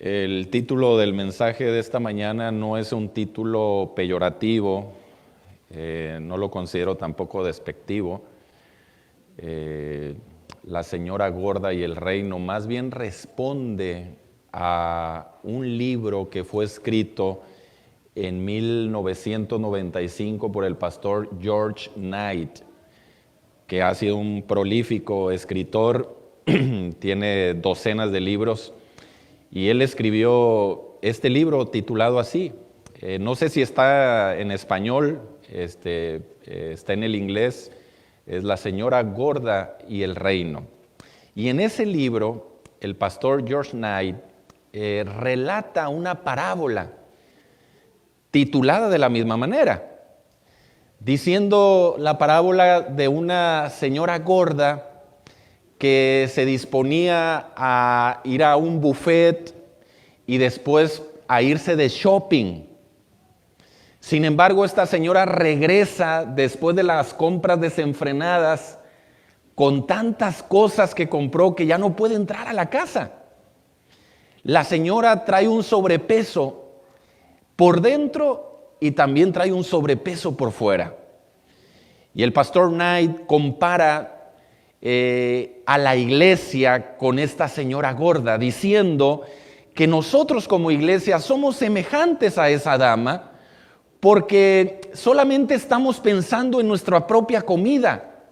El título del mensaje de esta mañana no es un título peyorativo, no lo considero tampoco despectivo. La señora gorda y el reino más bien responde a un libro que fue escrito en 1995 por el pastor George Knight, que ha sido un prolífico escritor, tiene docenas de libros, y él escribió este libro titulado así. No sé si está en español, está en el inglés, es La señora gorda y el reino. Y en ese libro, el pastor George Knight relata una parábola titulada de la misma manera, diciendo la parábola de una señora gorda que se disponía a ir a un buffet y después a irse de shopping. Sin embargo, esta señora regresa después de las compras desenfrenadas con tantas cosas que compró que ya no puede entrar a la casa. La señora trae un sobrepeso por dentro y también trae un sobrepeso por fuera. Y el pastor Knight compara a la iglesia con esta señora gorda, diciendo que nosotros como iglesia somos semejantes a esa dama porque solamente estamos pensando en nuestra propia comida.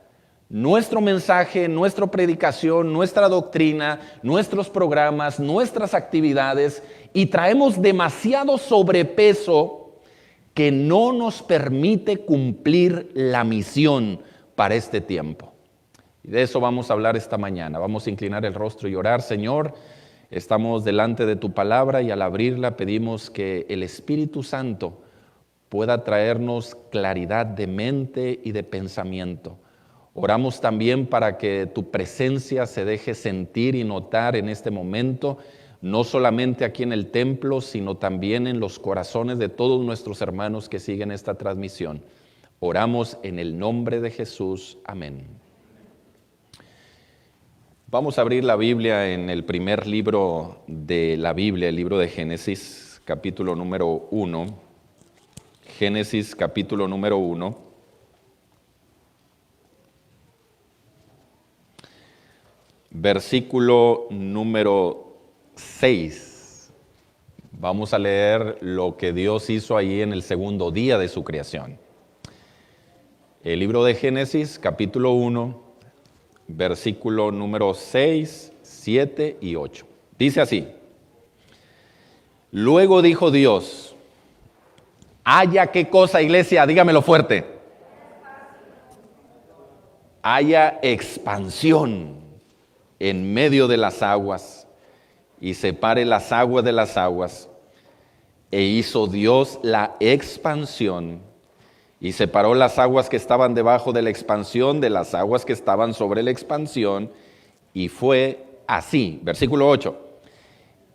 Nuestro mensaje, nuestra predicación, nuestra doctrina, nuestros programas, nuestras actividades, y traemos demasiado sobrepeso que no nos permite cumplir la misión para este tiempo. Y de eso vamos a hablar esta mañana. Vamos a inclinar el rostro y orar. Señor, estamos delante de tu palabra y al abrirla pedimos que el Espíritu Santo pueda traernos claridad de mente y de pensamiento. Oramos también para que tu presencia se deje sentir y notar en este momento, no solamente aquí en el templo, sino también en los corazones de todos nuestros hermanos que siguen esta transmisión. Oramos en el nombre de Jesús. Amén. Vamos a abrir la Biblia en el primer libro de la Biblia, el libro de Génesis, capítulo número 1. Génesis, capítulo número 1. Versículo número 6. Vamos a leer lo que Dios hizo allí en el segundo día de su creación. El libro de Génesis, capítulo 1, versículo número 6, 7 y 8. Dice así: Luego dijo Dios, haya qué cosa, iglesia, dígamelo fuerte. Haya expansión en medio de las aguas y separe las aguas de las aguas. E hizo Dios la expansión y separó las aguas que estaban debajo de la expansión de las aguas que estaban sobre la expansión, y fue así. Versículo 8.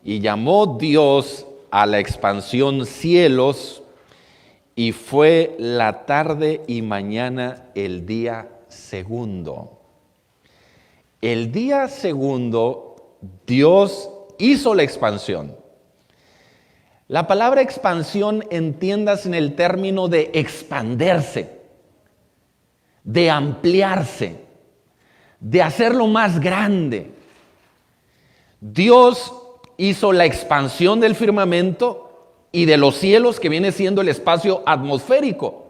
Y llamó Dios a la expansión cielos, y fue la tarde y mañana el día segundo. El día segundo Dios hizo la expansión. La palabra expansión, entiendas en el término de expanderse, de ampliarse, de hacerlo más grande. Dios hizo la expansión del firmamento y de los cielos, que viene siendo el espacio atmosférico.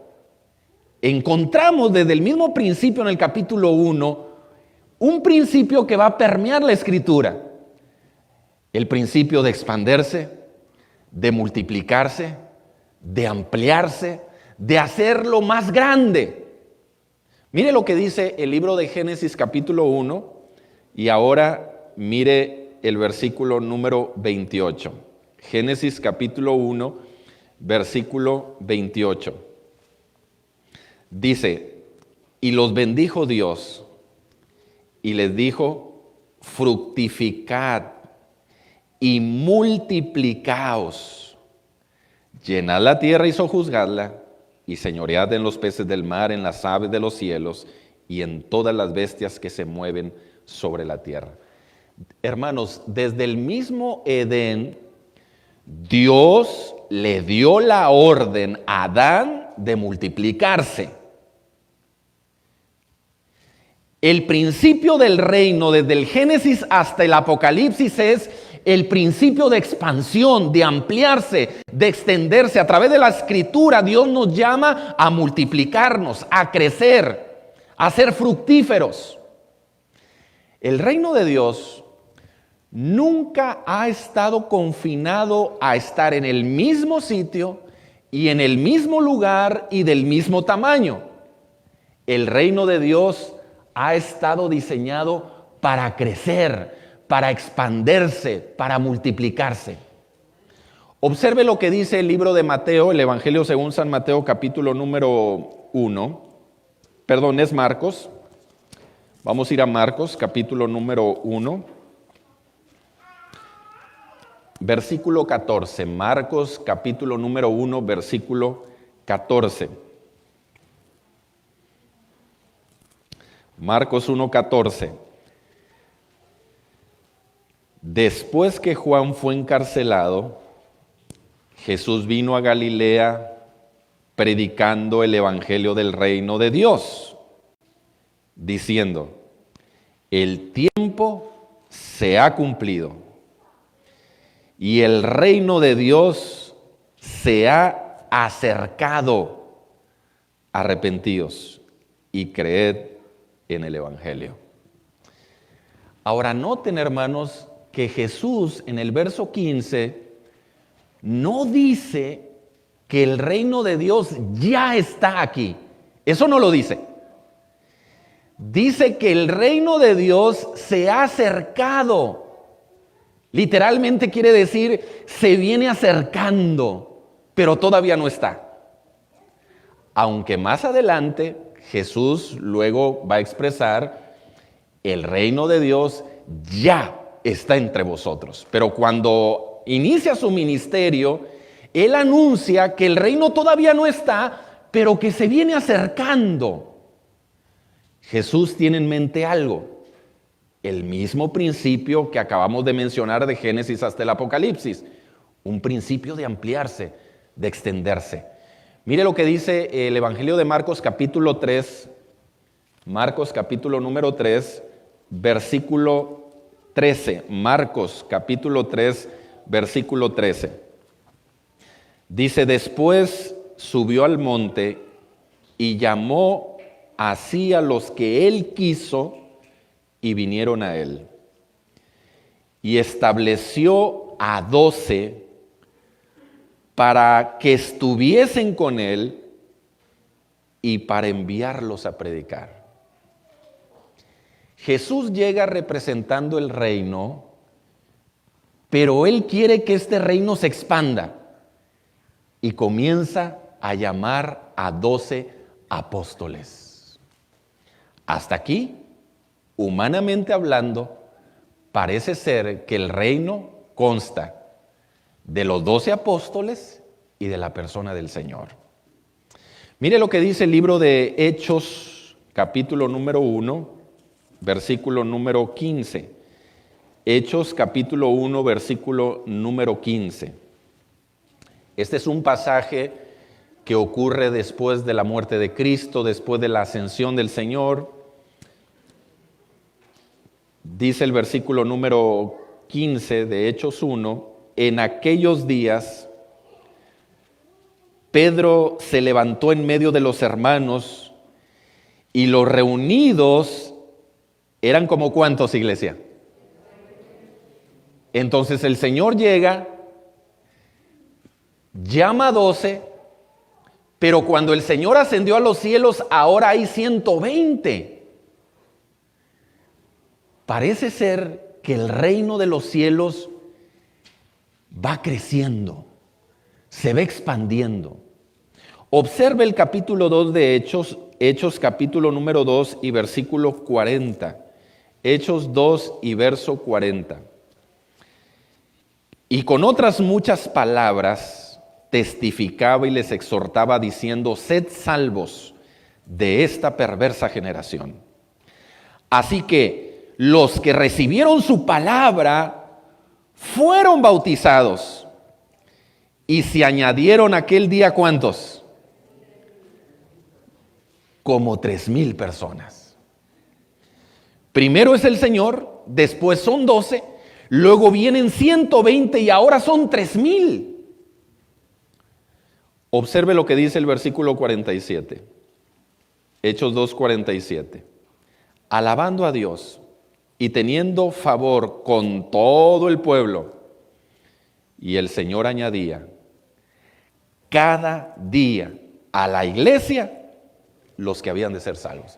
Encontramos desde el mismo principio en el capítulo 1, un principio que va a permear la Escritura. El principio de expanderse, de multiplicarse, de ampliarse, de hacerlo más grande. Mire lo que dice el libro de Génesis capítulo 1, y ahora mire el versículo número 28. Génesis capítulo 1, versículo 28. Dice: y los bendijo Dios y les dijo: fructificad y multiplicaos, llenad la tierra y sojuzgadla, y señoread en los peces del mar, en las aves de los cielos, y en todas las bestias que se mueven sobre la tierra. Hermanos, desde el mismo Edén, Dios le dio la orden a Adán de multiplicarse. El principio del reino, desde el Génesis hasta el Apocalipsis, es el principio de expansión, de ampliarse, de extenderse. A través de la Escritura, Dios nos llama a multiplicarnos, a crecer, a ser fructíferos. El reino de Dios nunca ha estado confinado a estar en el mismo sitio y en el mismo lugar y del mismo tamaño. El reino de Dios ha estado diseñado para crecer, para expandirse, para multiplicarse. Observe lo que dice el libro de Mateo, el Evangelio según San Mateo, capítulo número 1. Perdón, es Marcos. Vamos a ir a Marcos, capítulo número 1. Versículo 14. Marcos, capítulo número 1, versículo 14. Marcos 1:14. Después que Juan fue encarcelado, Jesús vino a Galilea predicando el evangelio del reino de Dios, diciendo: el tiempo se ha cumplido y el reino de Dios se ha acercado. Arrepentíos y creed en el evangelio. Ahora, noten, hermanos, que Jesús en el verso 15 no dice que el reino de Dios ya está aquí. Eso no lo dice. Dice que el reino de Dios se ha acercado. Literalmente quiere decir, se viene acercando, pero todavía no está. Aunque más adelante Jesús luego va a expresar, el reino de Dios ya está entre vosotros. Pero cuando inicia su ministerio, Él anuncia que el reino todavía no está, pero que se viene acercando. Jesús tiene en mente algo, el mismo principio que acabamos de mencionar de Génesis hasta el Apocalipsis, un principio de ampliarse, de extenderse. Mire lo que dice el Evangelio de Marcos capítulo 3, Marcos capítulo número 3, versículo 13. Marcos capítulo 3, versículo 13. Dice: después subió al monte y llamó así a los que él quiso y vinieron a él. Y estableció a 12 para que estuviesen con él y para enviarlos a predicar. Jesús llega representando el reino, pero Él quiere que este reino se expanda y comienza a llamar a 12 apóstoles. Hasta aquí, humanamente hablando, parece ser que el reino consta de los 12 apóstoles y de la persona del Señor. Mire lo que dice el libro de Hechos, capítulo número 1, versículo número 15. Hechos, capítulo 1, versículo número 15. Este es un pasaje que ocurre después de la muerte de Cristo, después de la ascensión del Señor. Dice el versículo número 15 de Hechos 1: en aquellos días, Pedro se levantó en medio de los hermanos y los reunidos eran como ¿cuántos, iglesia? Entonces el Señor llega, llama a 12, pero cuando el Señor ascendió a los cielos, ahora hay 120. Parece ser que el reino de los cielos va creciendo, se va expandiendo. Observe el capítulo 2 de Hechos, Hechos capítulo número 2 y versículo 40. Hechos 2 y verso 40. Y con otras muchas palabras testificaba y les exhortaba diciendo: sed salvos de esta perversa generación. Así que los que recibieron su palabra fueron bautizados, Y se añadieron aquel día, ¿cuántos? Como 3,000 personas. Primero es el Señor, después son 12, luego vienen 120 y ahora son 3,000. Observe lo que dice el versículo 47. Hechos 2:47. Alabando a Dios y teniendo favor con todo el pueblo. Y el Señor añadía cada día a la iglesia los que habían de ser salvos.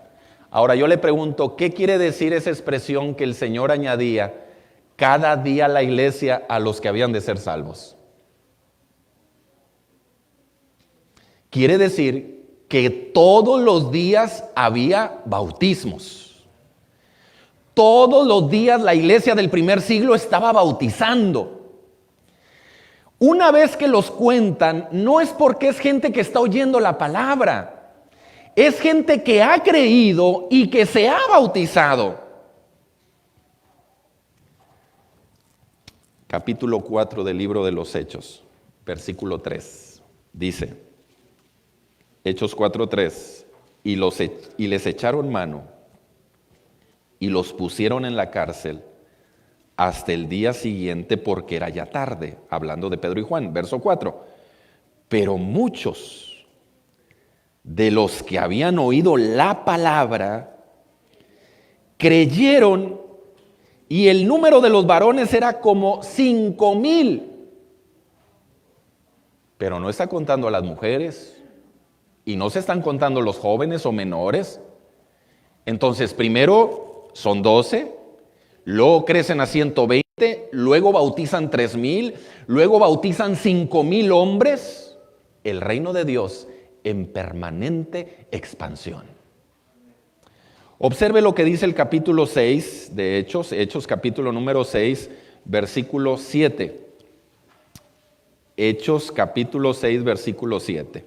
Ahora yo le pregunto, ¿qué quiere decir esa expresión que el Señor añadía cada día a la iglesia a los que habían de ser salvos? Quiere decir que todos los días había bautismos. Todos los días la iglesia del primer siglo estaba bautizando. Una vez que los cuentan, no es porque es gente que está oyendo la palabra. Es gente que ha creído y que se ha bautizado. Capítulo 4 del libro de los Hechos, versículo 3. Dice, Hechos 4:3, y les echaron mano y los pusieron en la cárcel hasta el día siguiente porque era ya tarde, hablando de Pedro y Juan, verso 4. Pero muchos de los que habían oído la palabra creyeron, y el número de los varones era como 5,000. Pero no está contando a las mujeres y no se están contando los jóvenes o menores. Entonces primero son 12, luego crecen a 120, luego bautizan 3,000, luego bautizan 5,000 hombres. El reino de Dios en permanente expansión. Observe lo que dice el capítulo 6 de Hechos, Hechos capítulo número 6, versículo 7. Hechos capítulo 6, versículo 7.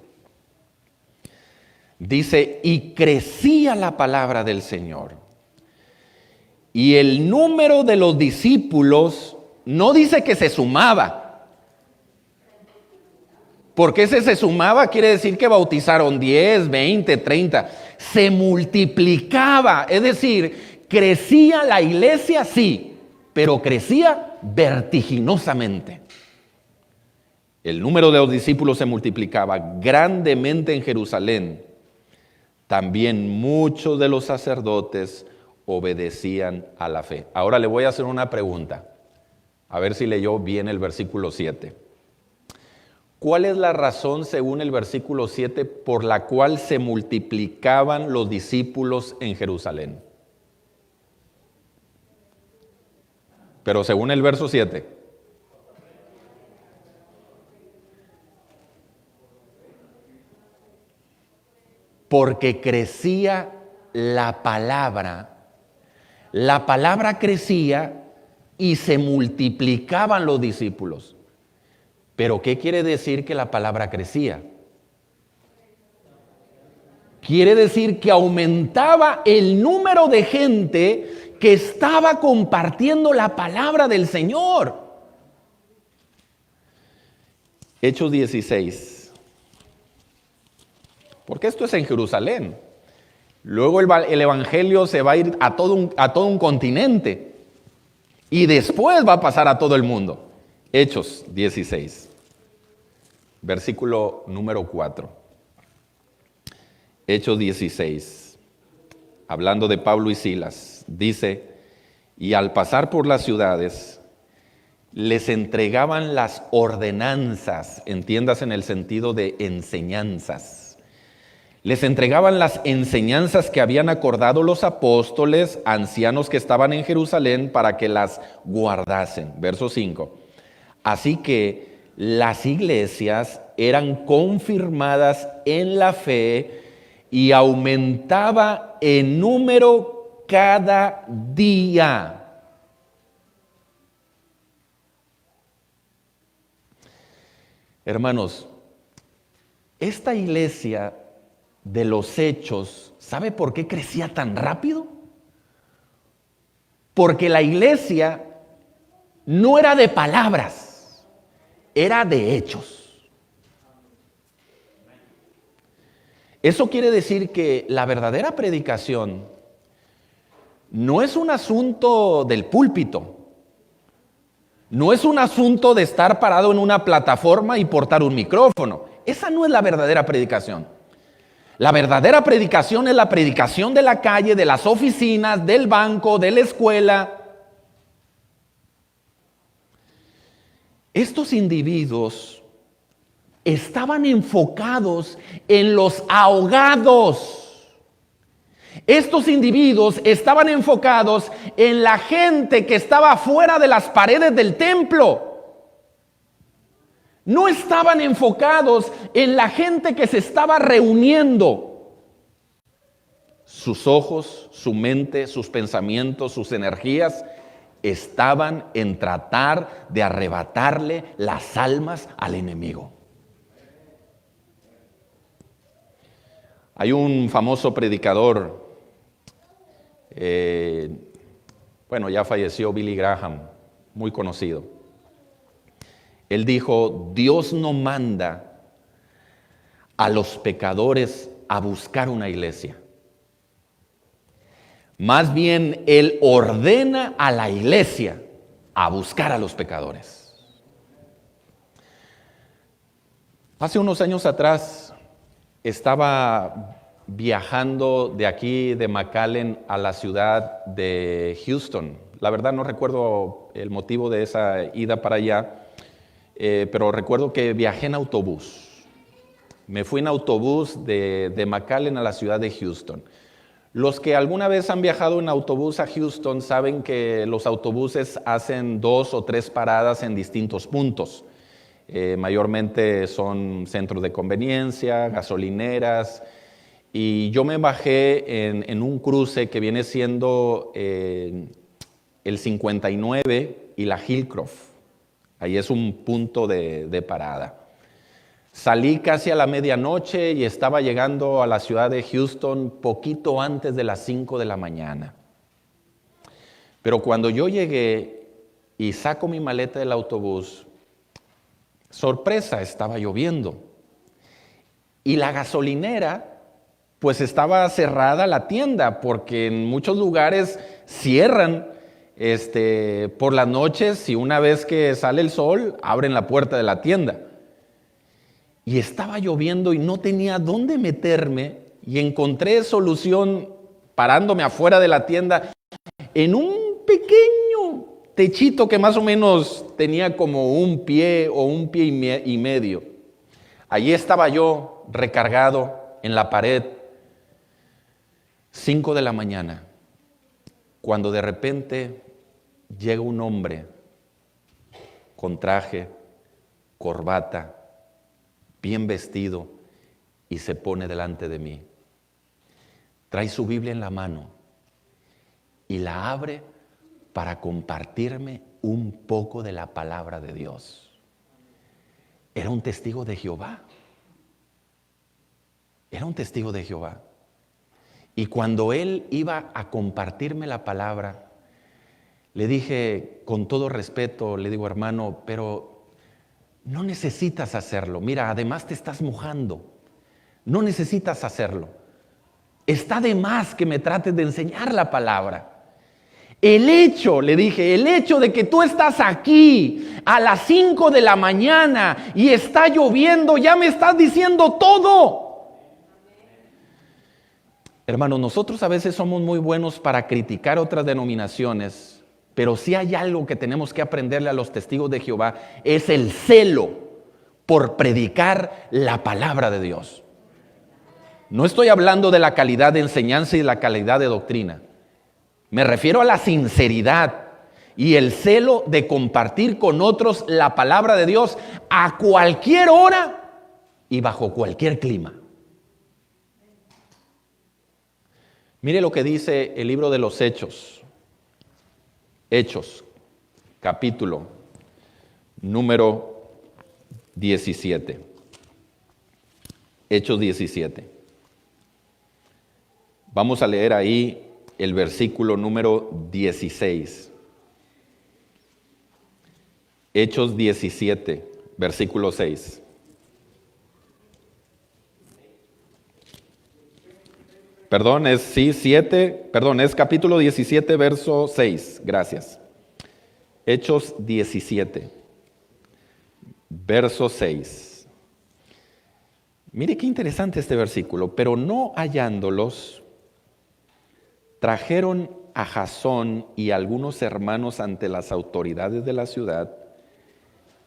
Dice, y crecía la palabra del Señor. Y el número de los discípulos no dice que se sumaba. Porque ese se sumaba quiere decir que bautizaron 10, 20, 30. Se multiplicaba, es decir, crecía la iglesia, sí, pero crecía vertiginosamente. El número de los discípulos se multiplicaba grandemente en Jerusalén. También muchos de los sacerdotes obedecían a la fe. Ahora le voy a hacer una pregunta, a ver si leyó bien el versículo 7. ¿Cuál es la razón, según el versículo 7, por la cual se multiplicaban los discípulos en Jerusalén? Pero según el verso 7. Porque crecía la palabra. La palabra crecía y se multiplicaban los discípulos. ¿Pero qué quiere decir que la palabra crecía? Quiere decir que aumentaba el número de gente que estaba compartiendo la palabra del Señor. Hechos 16. Porque esto es en Jerusalén. Luego el evangelio se va a ir a todo un continente. Y después va a pasar a todo el mundo. Hechos 16, versículo número 4. Hechos 16, hablando de Pablo y Silas, dice, y al pasar por las ciudades, les entregaban las ordenanzas, entiendas en el sentido de enseñanzas. Les entregaban las enseñanzas que habían acordado los apóstoles, ancianos que estaban en Jerusalén, para que las guardasen. Verso 5. Así que las iglesias eran confirmadas en la fe y aumentaba en número cada día. Hermanos, esta iglesia de los Hechos, ¿sabe por qué crecía tan rápido? Porque la iglesia no era de palabras, era de hechos. Eso quiere decir que la verdadera predicación no es un asunto del púlpito, no es un asunto de estar parado en una plataforma y portar un micrófono. Esa no es la verdadera predicación. La verdadera predicación es la predicación de la calle, de las oficinas, del banco, de la escuela. Estos individuos estaban enfocados en los ahogados. Estos individuos estaban enfocados en la gente que estaba fuera de las paredes del templo. No estaban enfocados en la gente que se estaba reuniendo. Sus ojos, su mente, sus pensamientos, sus energías estaban en tratar de arrebatarle las almas al enemigo. Hay un famoso predicador, ya falleció, Billy Graham, muy conocido. Él dijo: Dios no manda a los pecadores a buscar una iglesia. Más bien, Él ordena a la iglesia a buscar a los pecadores. Hace unos años atrás estaba viajando de aquí, de McAllen, a la ciudad de Houston. La verdad no recuerdo el motivo de esa ida para allá. Pero recuerdo que viajé en autobús. Me fui en autobús de McAllen a la ciudad de Houston. Los que alguna vez han viajado en autobús a Houston saben que los autobuses hacen 2 o 3 paradas en distintos puntos. Mayormente son centros de conveniencia, gasolineras. Y yo me bajé en un cruce que viene siendo el 59 y la Hillcroft. Ahí es un punto de parada. Salí casi a la medianoche y estaba llegando a la ciudad de Houston poquito antes de las 5 de la mañana. Pero cuando yo llegué y saco mi maleta del autobús, sorpresa, estaba lloviendo. Y la gasolinera, pues estaba cerrada la tienda, porque en muchos lugares cierran por las noches, y una vez que sale el sol, abren la puerta de la tienda. Y estaba lloviendo y no tenía dónde meterme, y encontré solución parándome afuera de la tienda en un pequeño techito que más o menos tenía como un pie o un pie y medio. Allí estaba yo recargado en la pared, 5 de la mañana, cuando de repente llega un hombre con traje, corbata, bien vestido, y se pone delante de mí. Trae su Biblia en la mano y la abre para compartirme un poco de la palabra de Dios. Era un testigo de Jehová. Era un testigo de Jehová. Y cuando él iba a compartirme la palabra, le dije con todo respeto, le digo: hermano, pero no necesitas hacerlo. Mira, además te estás mojando. No necesitas hacerlo. Está de más que me trates de enseñar la palabra. Le dije, el hecho de que tú estás aquí a las 5 de la mañana y está lloviendo, ya me estás diciendo todo. Hermanos, nosotros a veces somos muy buenos para criticar otras denominaciones, pero si hay algo que tenemos que aprenderle a los testigos de Jehová, es el celo por predicar la palabra de Dios. No estoy hablando de la calidad de enseñanza y la calidad de doctrina. Me refiero a la sinceridad y el celo de compartir con otros la palabra de Dios a cualquier hora y bajo cualquier clima. Mire lo que dice el libro de los Hechos. Hechos, capítulo número 17. Hechos 17. Vamos a leer ahí el versículo número 16. Hechos 17, versículo 6. Perdón, es capítulo 17, verso 6. Gracias. Hechos 17, verso 6. Mire qué interesante este versículo. Pero no hallándolos, trajeron a Jasón y algunos hermanos ante las autoridades de la ciudad,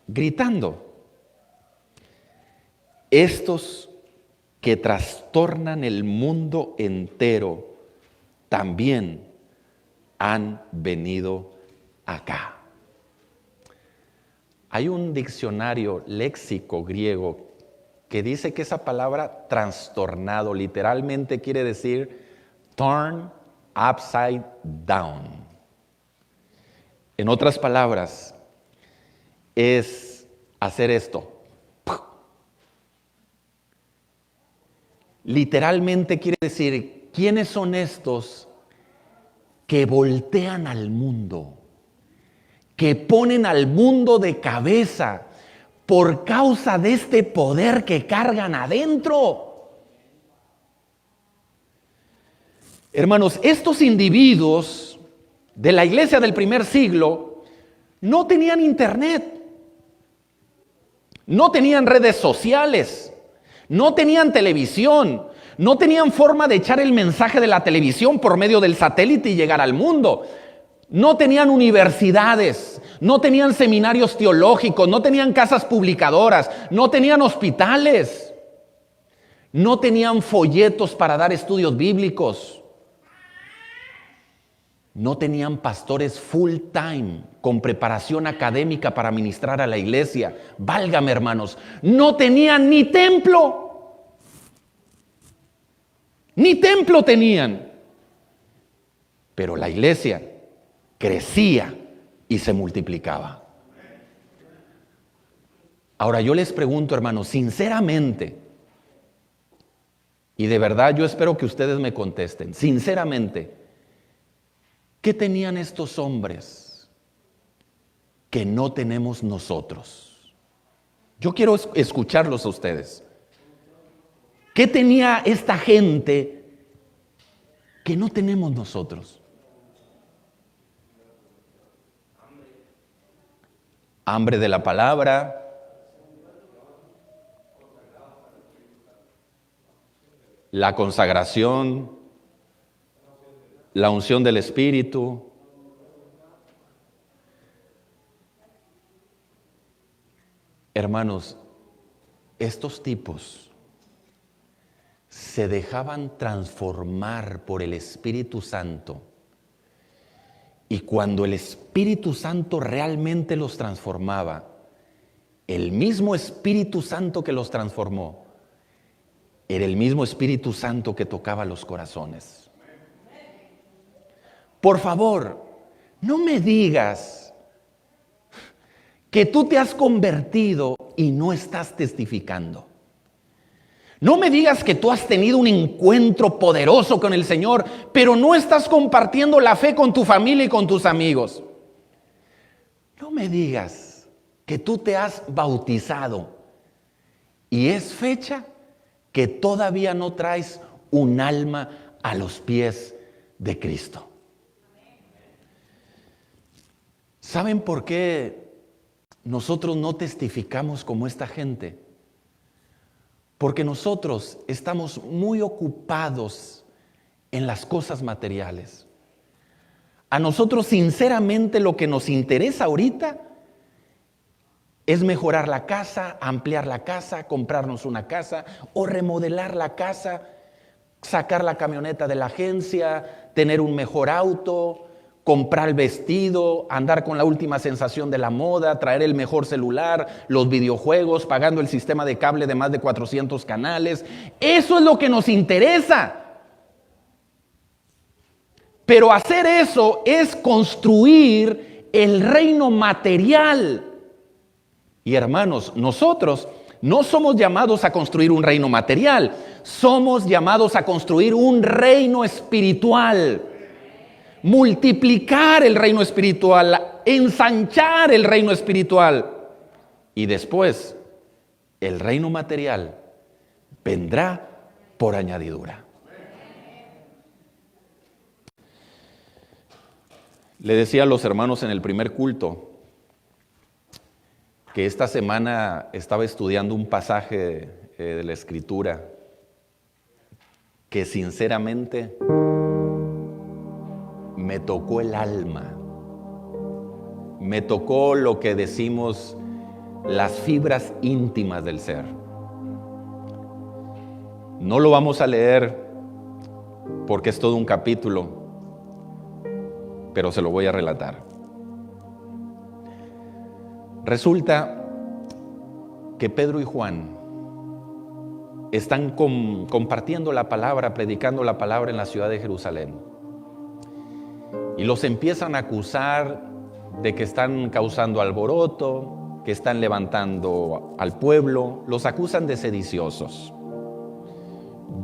gritando: estos que trastornan el mundo entero también han venido acá. Hay un diccionario léxico griego que dice que esa palabra trastornado literalmente quiere decir turn upside down. En otras palabras, es hacer esto. Literalmente quiere decir, ¿quiénes son estos que voltean al mundo? Que ponen al mundo de cabeza por causa de este poder que cargan adentro. Hermanos, estos individuos de la iglesia del primer siglo no tenían internet, no tenían redes sociales, no tenían televisión, no tenían forma de echar el mensaje de la televisión por medio del satélite y llegar al mundo. No tenían universidades, no tenían seminarios teológicos, no tenían casas publicadoras, no tenían hospitales, no tenían folletos para dar estudios bíblicos, no tenían pastores full time con preparación académica para ministrar a la iglesia. Válgame, hermanos, no tenían ni templo. Ni templo tenían. Pero la iglesia crecía y se multiplicaba. Ahora yo les pregunto, hermanos, sinceramente, y de verdad yo espero que ustedes me contesten, sinceramente, ¿qué tenían estos hombres que no tenemos nosotros? Yo quiero escucharlos a ustedes. ¿Qué tenía esta gente que no tenemos nosotros? Hambre de la palabra, la consagración, la unción del Espíritu. Hermanos, estos tipos se dejaban transformar por el Espíritu Santo, y cuando el Espíritu Santo realmente los transformaba, el mismo Espíritu Santo que los transformó era el mismo Espíritu Santo que tocaba los corazones. Por favor, no me digas que tú te has convertido y no estás testificando. No me digas que tú has tenido un encuentro poderoso con el Señor, pero no estás compartiendo la fe con tu familia y con tus amigos. No me digas que tú te has bautizado y es fecha que todavía no traes un alma a los pies de Cristo. ¿Saben por qué nosotros no testificamos como esta gente? Porque nosotros estamos muy ocupados en las cosas materiales. A nosotros, sinceramente, lo que nos interesa ahorita es mejorar la casa, ampliar la casa, comprarnos una casa o remodelar la casa, sacar la camioneta de la agencia, tener un mejor auto, comprar el vestido, andar con la última sensación de la moda, traer el mejor celular, los videojuegos, pagando el sistema de cable de más de 400 canales. Eso es lo que nos interesa. Pero hacer eso es construir el reino material. Y hermanos, nosotros no somos llamados a construir un reino material, somos llamados a construir un reino espiritual. Multiplicar el reino espiritual, ensanchar el reino espiritual. Y después, el reino material vendrá por añadidura. Le decía a los hermanos en el primer culto que esta semana estaba estudiando un pasaje de la Escritura que sinceramente me tocó el alma, me tocó lo que decimos las fibras íntimas del ser. No lo vamos a leer porque es todo un capítulo, pero se lo voy a relatar. Resulta que Pedro y Juan están compartiendo la palabra, predicando la palabra en la ciudad de Jerusalén. Y los empiezan a acusar de que están causando alboroto, que están levantando al pueblo. Los acusan de sediciosos.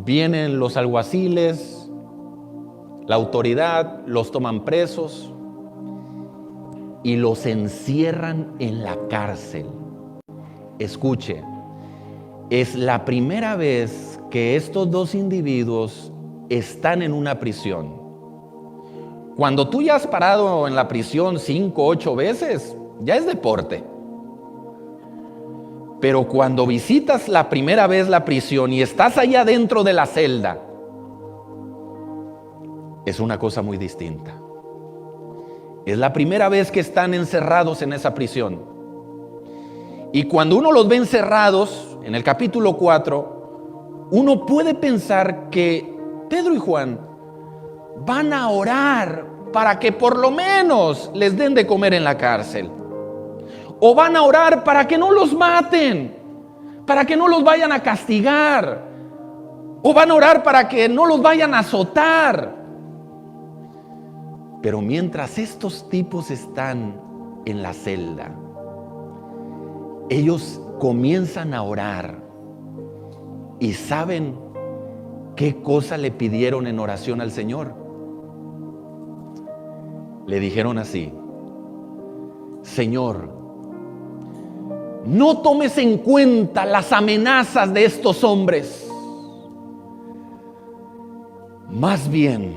Vienen los alguaciles, la autoridad, los toman presos y los encierran en la cárcel. Escuche, es la primera vez que estos dos individuos están en una prisión. Cuando tú ya has parado en la prisión 5, 8 veces, ya es deporte. Pero cuando visitas la primera vez la prisión y estás allá dentro de la celda, es una cosa muy distinta. Es la primera vez que están encerrados en esa prisión. Y cuando uno los ve encerrados, en el capítulo 4, uno puede pensar que Pedro y Juan van a orar para que por lo menos les den de comer en la cárcel. O van a orar para que no los maten, para que no los vayan a castigar. O van a orar para que no los vayan a azotar. Pero mientras estos tipos están en la celda, ellos comienzan a orar. ¿Y saben qué cosa le pidieron en oración al Señor? Le dijeron así: Señor, no tomes en cuenta las amenazas de estos hombres. Más bien,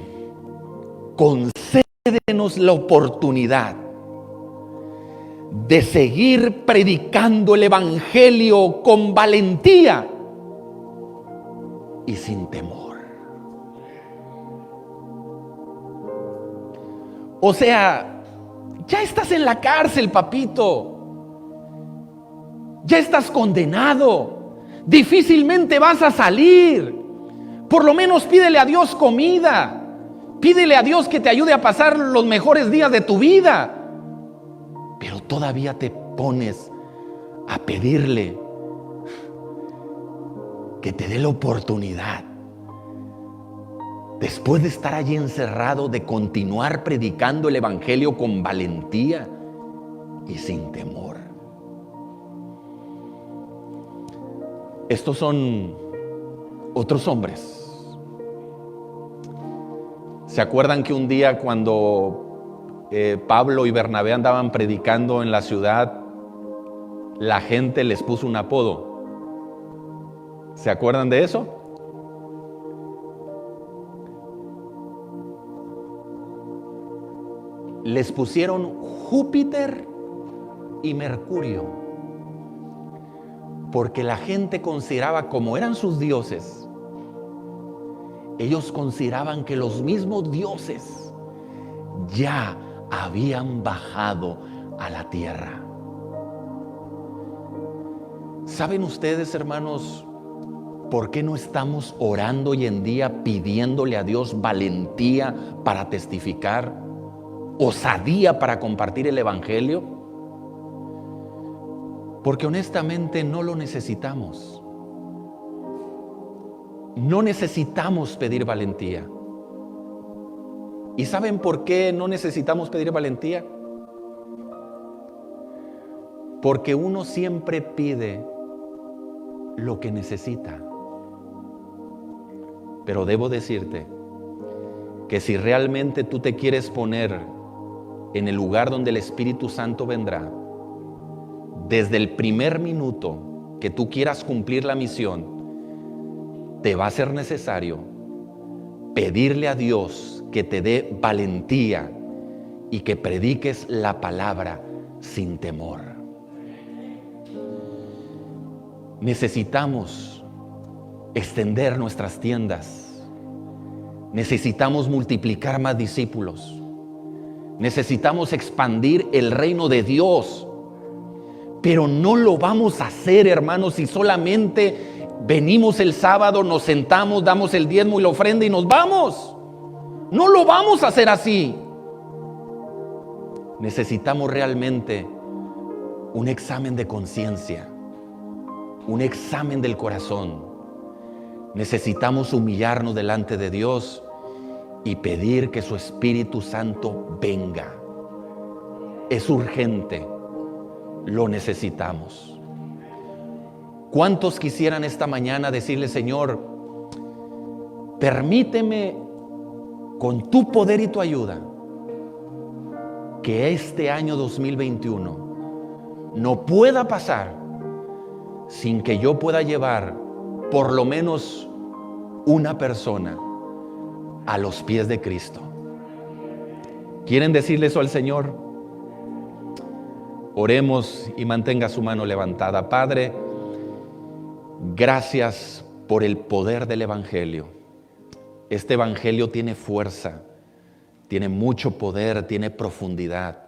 concédenos la oportunidad de seguir predicando el Evangelio con valentía y sin temor. O sea, ya estás en la cárcel, papito. Ya estás condenado. Difícilmente vas a salir. Por lo menos pídele a Dios comida. Pídele a Dios que te ayude a pasar los mejores días de tu vida. Pero todavía te pones a pedirle que te dé la oportunidad, después de estar allí encerrado, de continuar predicando el Evangelio con valentía y sin temor. Estos son otros hombres. ¿Se acuerdan que un día cuando Pablo y Bernabé andaban predicando en la ciudad, la gente les puso un apodo? ¿Se acuerdan de eso? Les pusieron Júpiter y Mercurio, porque la gente consideraba, como eran sus dioses, ellos consideraban que los mismos dioses ya habían bajado a la tierra. ¿Saben ustedes, hermanos, por qué no estamos orando hoy en día pidiéndole a Dios valentía para testificar, osadía para compartir el Evangelio? Porque honestamente no lo necesitamos. No necesitamos pedir valentía. ¿Y saben por qué no necesitamos pedir valentía? Porque uno siempre pide lo que necesita. Pero debo decirte que si realmente tú te quieres poner en el lugar donde el Espíritu Santo vendrá, desde el primer minuto que tú quieras cumplir la misión, te va a ser necesario pedirle a Dios que te dé valentía y que prediques la palabra sin temor. Necesitamos extender nuestras tiendas. Necesitamos multiplicar más discípulos. Necesitamos expandir el reino de Dios. Pero no lo vamos a hacer, hermanos, si solamente venimos el sábado, nos sentamos, damos el diezmo y la ofrenda y nos vamos. No lo vamos a hacer así. Necesitamos realmente un examen de conciencia, un examen del corazón. Necesitamos humillarnos delante de Dios y pedir que su Espíritu Santo venga. Es urgente, lo necesitamos. ¿Cuántos quisieran esta mañana decirle: Señor, permíteme con tu poder y tu ayuda que este año 2021 no pueda pasar sin que yo pueda llevar por lo menos una persona a los pies de Cristo? ¿Quieren decirle eso al Señor? Oremos y mantenga su mano levantada. Padre, gracias por el poder del Evangelio. Este Evangelio tiene fuerza, tiene mucho poder, tiene profundidad.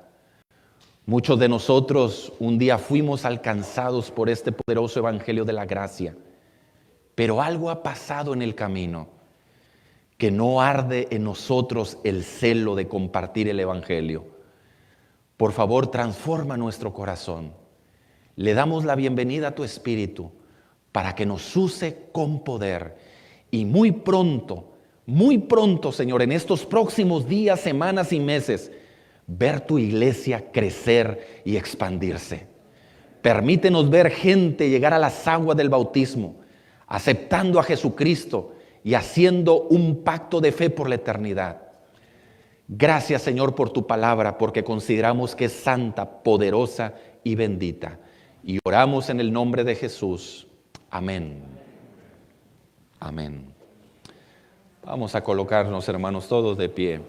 Muchos de nosotros un día fuimos alcanzados por este poderoso Evangelio de la gracia, pero algo ha pasado en el camino, que no arde en nosotros el celo de compartir el Evangelio. Por favor, transforma nuestro corazón. Le damos la bienvenida a tu Espíritu para que nos use con poder. Y muy pronto, Señor, en estos próximos días, semanas y meses, ver tu iglesia crecer y expandirse. Permítenos ver gente llegar a las aguas del bautismo, aceptando a Jesucristo y haciendo un pacto de fe por la eternidad. Gracias, Señor, por tu palabra, porque consideramos que es santa, poderosa y bendita. Y oramos en el nombre de Jesús. Amén. Amén. Vamos a colocarnos, hermanos, todos de pie.